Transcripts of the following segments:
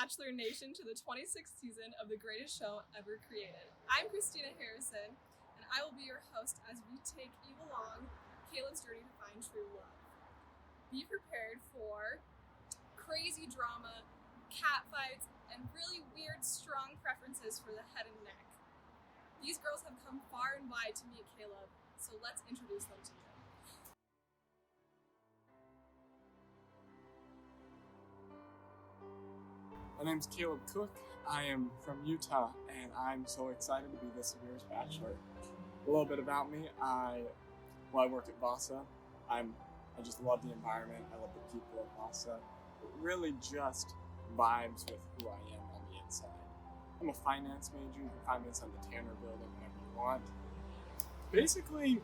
Bachelor Nation to the 26th season of the greatest show ever created. I'm Christina Harrison, and I will be your host as we take you along Caleb's journey to find true love. Be prepared for crazy drama, cat fights, and really weird, strong preferences for the head and neck. These girls have come far and wide to meet Caleb, so let's introduce them to you. My name's Caleb Cook. I am from Utah, and I'm so excited to be this year's Bachelor. A little bit about me: I work at Vasa. I just love the environment. I love the people of Vasa. It really just vibes with who I am on the inside. I'm a finance major. You can find me inside the Tanner building whenever you want. Basically,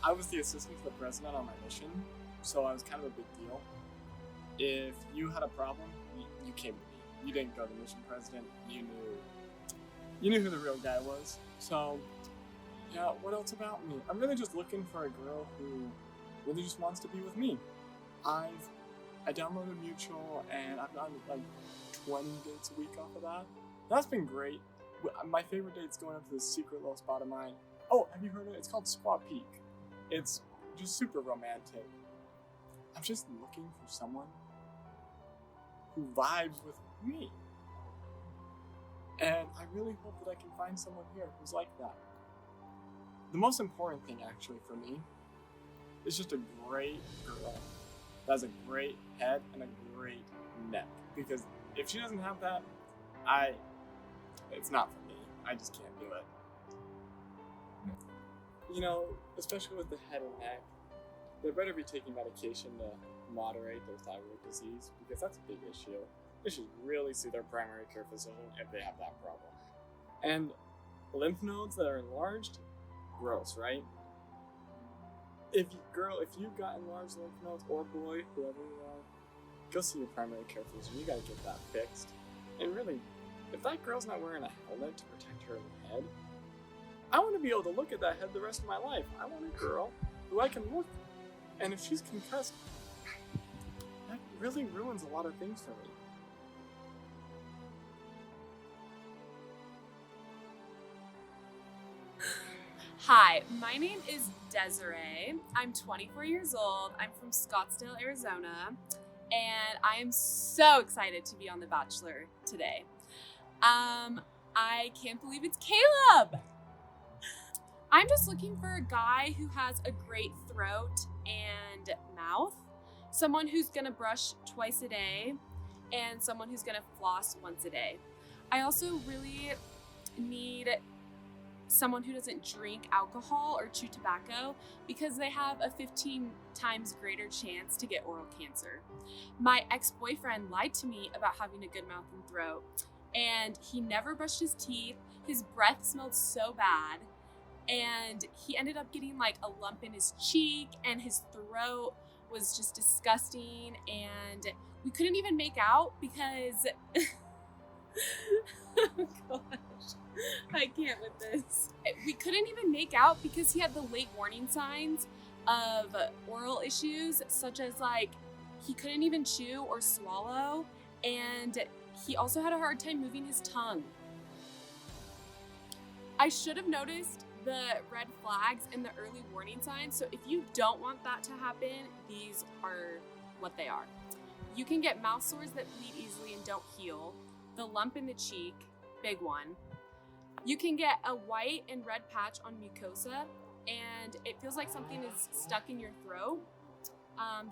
I was the assistant to the president on my mission, so I was kind of a big deal. If you had a problem, you came to me. You didn't go to the mission president. You knew who the real guy was. So, yeah, what else about me? I'm really just looking for a girl who really just wants to be with me. I downloaded Mutual, and I've gotten like 20 dates a week off of that. That's been great. My favorite date's going up to this secret little spot of mine. Oh, have you heard of it? It's called Squaw Peak. It's just super romantic. I'm just looking for someone who vibes with me. And I really hope that I can find someone here who's like that. The most important thing actually for me is just a great girl that has a great head and a great neck. Because if she doesn't have that, it's not for me. I just can't do it. You know, especially with the head and neck, they better be taking medication to moderate their thyroid disease, because that's a big issue. They should really see their primary care physician if they have that problem. And lymph nodes that are enlarged, gross, right? If you've got enlarged lymph nodes, or boy, whoever you are, go see your primary care physician. You gotta get that fixed. And really, if that girl's not wearing a helmet to protect her head, I want to be able to look at that head the rest of my life. I want a girl who I can look. And if she's concussed, that really ruins a lot of things for me. Hi, my name is Desiree. I'm 24 years old. I'm from Scottsdale, Arizona, and I am so excited to be on The Bachelor today. I can't believe it's Caleb! I'm just looking for a guy who has a great throat and mouth, someone who's gonna brush twice a day, and someone who's gonna floss once a day. I also really need someone who doesn't drink alcohol or chew tobacco, because they have a 15 times greater chance to get oral cancer. My ex-boyfriend lied to me about having a good mouth and throat, and he never brushed his teeth. His breath smelled so bad. And he ended up getting like a lump in his cheek, and his throat was just disgusting, and we couldn't even make out because oh gosh, I can't with this. We couldn't even make out because he had the late warning signs of oral issues, such as like he couldn't even chew or swallow, and he also had a hard time moving his tongue. I should have noticed the red flags and the early warning signs. So if you don't want that to happen, these are what they are. You can get mouth sores that bleed easily and don't heal. The lump in the cheek, big one. You can get a white and red patch on mucosa, and it feels like something is stuck in your throat.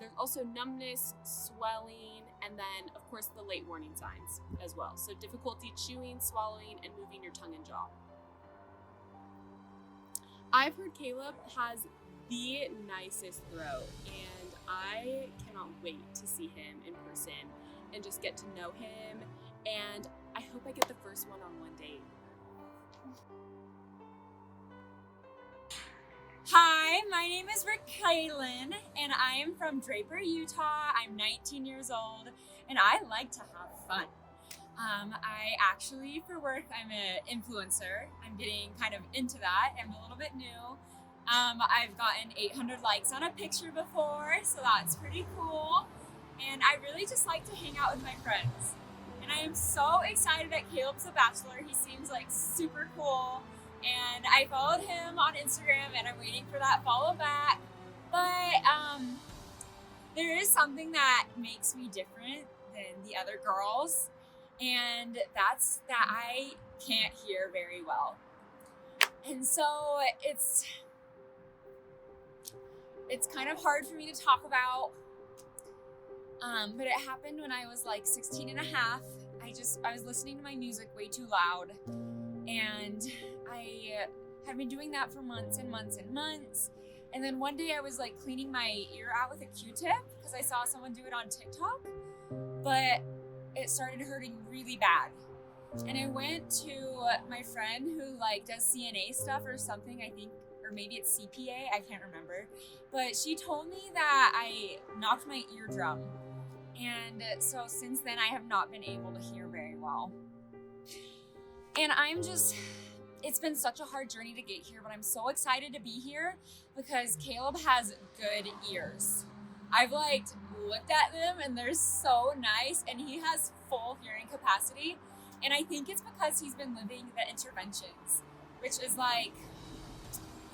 There's also numbness, swelling, and then of course the late warning signs as well. So difficulty chewing, swallowing, and moving your tongue and jaw. I've heard Caleb has the nicest throat, and I cannot wait to see him in person and just get to know him, and I hope I get the first one-on-one date. Hi, my name is Raquelin, and I am from Draper, Utah. I'm 19 years old, and I like to have fun. I actually, for work, I'm an influencer. I'm getting kind of into that. I'm a little bit new. I've gotten 800 likes on a picture before, so that's pretty cool. and I really just like to hang out with my friends. And I am so excited that Caleb's a Bachelor. He seems like super cool. And I followed him on Instagram and I'm waiting for that follow back. But there is something that makes me different than the other girls. And that's that I can't hear very well. And so it's kind of hard for me to talk about. But it happened when I was like 16 and a half. I was listening to my music way too loud. And I had been doing that for months and months and months. And then one day I was like cleaning my ear out with a Q-tip because I saw someone do it on TikTok. But it started hurting really bad. And I went to my friend who like does CNA stuff or something, I think, or maybe it's CPA, I can't remember. But she told me that I knocked my eardrum. And so since then I have not been able to hear very well. And it's been such a hard journey to get here, but I'm so excited to be here because Caleb has good ears. I've like looked at them and they're so nice, and he has full hearing capacity. And I think it's because he's been living the interventions, which is like,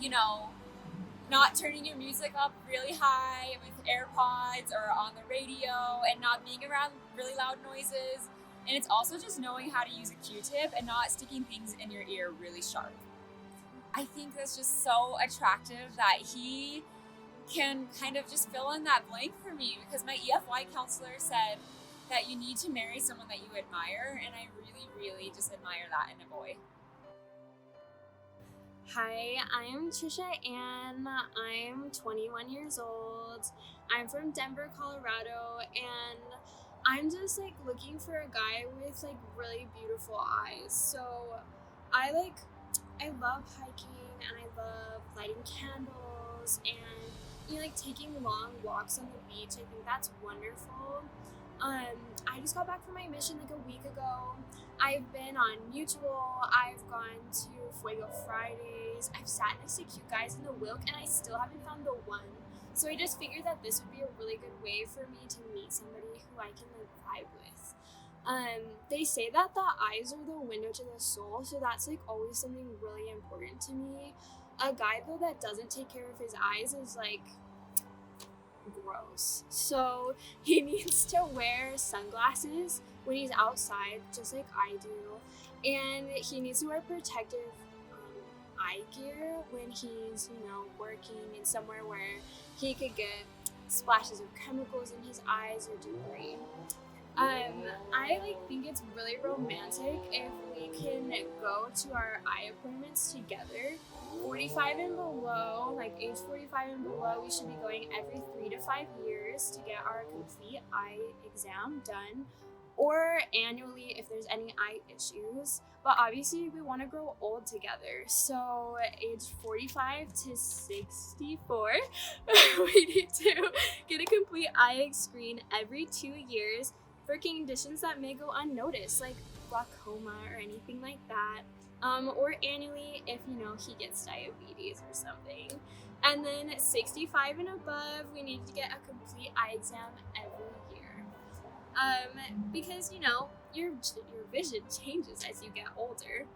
you know, not turning your music up really high with AirPods or on the radio and not being around really loud noises. And it's also just knowing how to use a Q-tip and not sticking things in your ear really sharp. I think that's just so attractive that he can kind of just fill in that blank for me, because my EFY counselor said that you need to marry someone that you admire, and I really, really just admire that in a boy. Hi, I'm Trisha and I'm 21 years old. I'm from Denver, Colorado, and I'm just like looking for a guy with like really beautiful eyes. So I love hiking and I love lighting candles and, you know, like taking long walks on the beach. I think that's wonderful. I just got back from my mission like a week ago. I've been on Mutual, I've gone to Fuego Fridays, I've sat next to cute guys in the Wilk, and I still haven't found the one. So I just figured that this would be a really good way for me to meet somebody who I can like vibe with. They say that the eyes are the window to the soul, so that's like always something really important to me. A guy though that doesn't take care of his eyes is like gross. So he needs to wear sunglasses when he's outside, just like I do, and he needs to wear protective eye gear when he's, you know, working in somewhere where he could get splashes of chemicals in his eyes or debris. I like think it's really romantic if we can go to our eye appointments together. 45 and below, like age 45 and below, we should be going every 3 to 5 years to get our complete eye exam done, or annually if there's any eye issues. But obviously we want to grow old together, so age 45 to 64 we need to get a complete eye screen every 2 years for conditions that may go unnoticed, like glaucoma or anything like that, or annually if, you know, he gets diabetes or something. And then 65 and above, we need to get a complete eye exam every year. Because, you know, your vision changes as you get older.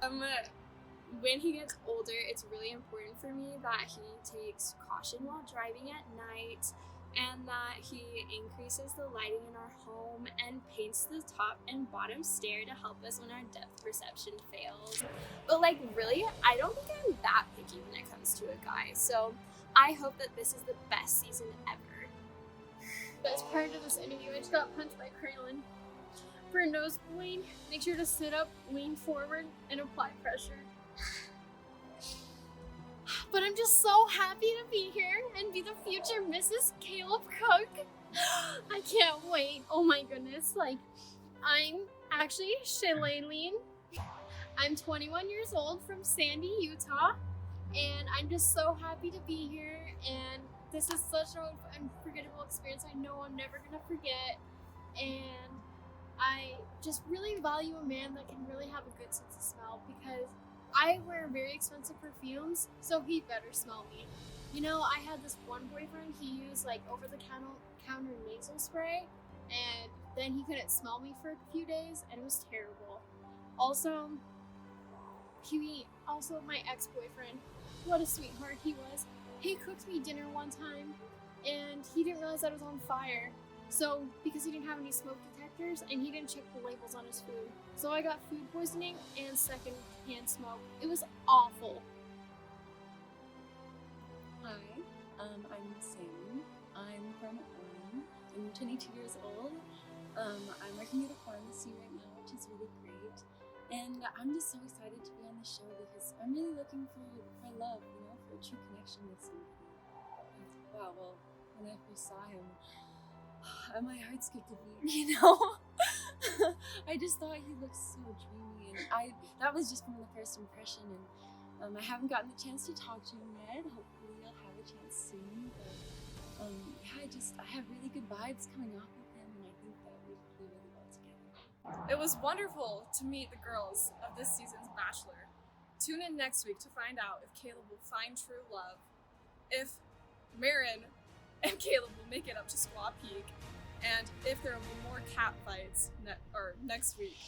When he gets older, it's really important for me that he takes caution while driving at night, and that he increases the lighting in our home and paints the top and bottom stair to help us when our depth perception fails. But like, really, I don't think I'm that picky when it comes to a guy, so I hope that this is the best season ever. Best part of this interview, I just got punched by Kraylin. For a nosebleed, make sure to sit up, lean forward, and apply pressure. But I'm just so happy to be here and be the future Mrs. Caleb Cook. I can't wait. Oh my goodness. Like, I'm actually Shalaylene. I'm 21 years old from Sandy, Utah. And I'm just so happy to be here. And this is such an unforgettable experience. I know I'm never going to forget. And I just really value a man that can really have a good sense of smell, because I wear very expensive perfumes, so he better smell me. You know, I had this one boyfriend, he used like over-the-counter nasal spray, and then he couldn't smell me for a few days, and it was terrible. Also, my ex-boyfriend, what a sweetheart he was. He cooked me dinner one time, and he didn't realize that it was on fire. So, because he didn't have any smoke detectors, and he didn't check the labels on his food. So I got food poisoning and second-hand smoke. It was awful. Hi, I'm Sam. I'm from Oregon. I'm 22 years old. I'm working at a pharmacy right now, which is really great. And I'm just so excited to be on the show because I'm really looking for love, for a true connection with somebody. Wow, well, when I first saw him, my heart skipped a beat, I just thought he looked so dreamy, and that was just from the first impression, and I haven't gotten the chance to talk to him yet. Hopefully I'll have a chance soon, but I have really good vibes coming off of him, and I think that we would do really well together. It was wonderful to meet the girls of this season's Bachelor. Tune in next week to find out if Caleb will find true love, if Marin and Caleb will make it up to Squaw Peak, and if there will be more cat fights next week.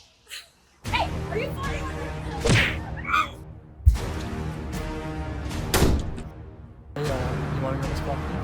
Hey, are you flirting with me? Hey, you want to go to Squaw Peak?